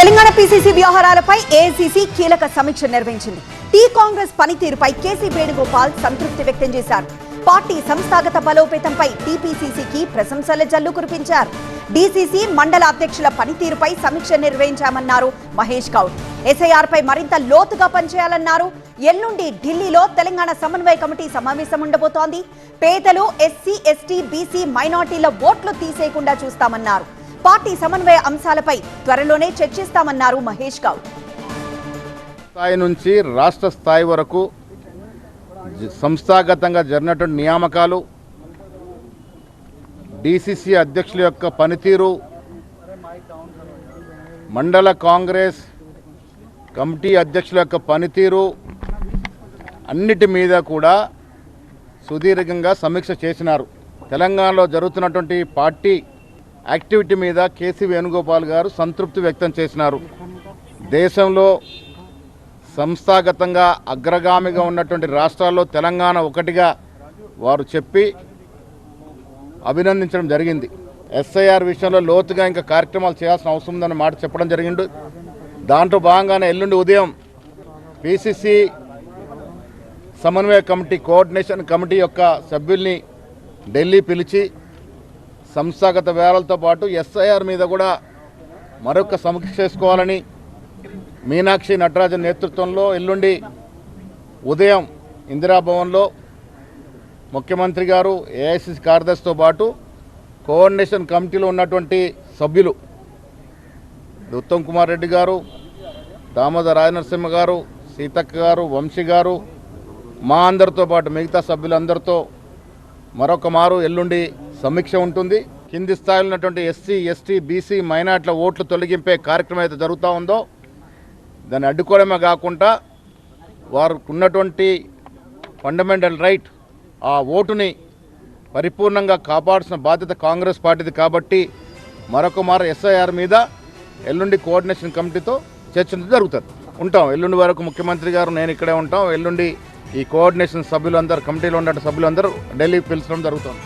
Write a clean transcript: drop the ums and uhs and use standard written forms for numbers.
Telangana PCC వ్యవహారాలపై AICC కీలక సమీక్ష నిర్వహించింది. టీ కాంగ్రెస్ పనితీరుపై కేసీ వేణుగోపాల్ సంతృప్తి వ్యక్తం చేశారు. పార్టీ సంస్థాగత బలోపేతంపై టీపీసీసీకి ప్రశంసల జల్లు కురిపించారు. డీసీసీ మండల అధ్యక్షుల పనితీరుపై సమీక్ష నిర్వహించామన్నారు మహేష్ గౌడ్. ఎస్ఐఆర్పై మరింత లోతుగా పనిచేయాలన్నారు. ఎల్లుండి ఢిల్లీలో తెలంగాణ సమన్వయ కమిటీ సమావేశం ఉండబోతోంది. పేదలు, ఎస్సీ, ఎస్టీ, బీసీ, మైనార్టీల ఓట్లు తీసేయకుండా చూస్తామన్నారు. పార్టీ సమన్వయ అంశాలపై త్వరలోనే చర్చిస్తామన్నారు మహేష్ గౌడ్. స్థాయి నుంచి రాష్ట్ర స్థాయి వరకు సంస్థాగతంగా జరిగినటువంటి నియామకాలు, డీసీసీ అధ్యక్షుల యొక్క పనితీరు, మండల కాంగ్రెస్ కమిటీ అధ్యక్షుల యొక్క పనితీరు అన్నిటి మీద కూడా సుదీర్ఘంగా సమీక్ష చేసినారు. తెలంగాణలో జరుగుతున్నటువంటి పార్టీ యాక్టివిటీ మీద కేసీ వేణుగోపాల్ గారు సంతృప్తి వ్యక్తం చేసినారు. దేశంలో సంస్థాగతంగా అగ్రగామిగా ఉన్నటువంటి రాష్ట్రాల్లో తెలంగాణ ఒకటిగా వారు చెప్పి అభినందించడం జరిగింది. ఎస్ఐఆర్ విషయంలో లోతుగా ఇంకా కార్యక్రమాలు చేయాల్సిన అవసరం ఉందన్న మాట చెప్పడం జరిగింది. దాంట్లో భాగంగానే ఎల్లుండి ఉదయం పీసీసీ సమన్వయ కమిటీ, కోఆర్డినేషన్ కమిటీ యొక్క సభ్యుల్ని ఢిల్లీ పిలిచి సంస్థాగత వ్యవహారాలతో పాటు ఎస్ఐఆర్ మీద కూడా మరొక సమీక్ష చేసుకోవాలని మీనాక్షి నటరాజన్ నేతృత్వంలో ఎల్లుండి ఉదయం ఇందిరాభవన్లో ముఖ్యమంత్రి గారు, ఏఐసీసీ కార్యదర్శితో పాటు కోఆర్డినేషన్ కమిటీలో ఉన్నటువంటి సభ్యులు ఉత్తమ్ కుమార్ రెడ్డి గారు, దామోదర్ రాజనరసింహ గారు, సీతక్క గారు, వంశీ గారు, మా అందరితో పాటు మిగతా సభ్యులందరితో మరొక మారు ఎల్లుండి సమీక్ష ఉంటుంది. కింది స్థాయిలో ఉన్నటువంటి ఎస్సీ, ఎస్టీ, బీసీ, మైనార్టీల ఓట్లు తొలగింపే కార్యక్రమం అయితే జరుగుతూ ఉందో దాన్ని అడ్డుకోవడమే కాకుండా వారికి ఉన్నటువంటి ఫండమెంటల్ రైట్, ఆ ఓటుని పరిపూర్ణంగా కాపాడాల్సిన బాధ్యత కాంగ్రెస్ పార్టీది. కాబట్టి మరొక మారు ఎస్ఐఆర్ మీద ఎల్లుండి కోఆర్డినేషన్ కమిటీతో చర్చ జరుగుతుంది. ఉంటాం ఎల్లుండి వరకు ముఖ్యమంత్రి గారు, నేను ఇక్కడే ఉంటాం. ఎల్లుండి ఈ కోఆర్డినేషన్ సభ్యులందరూ, కమిటీలో ఉన్న సభ్యులందరూ ఢిల్లీకి పిలిచడం జరుగుతుంది.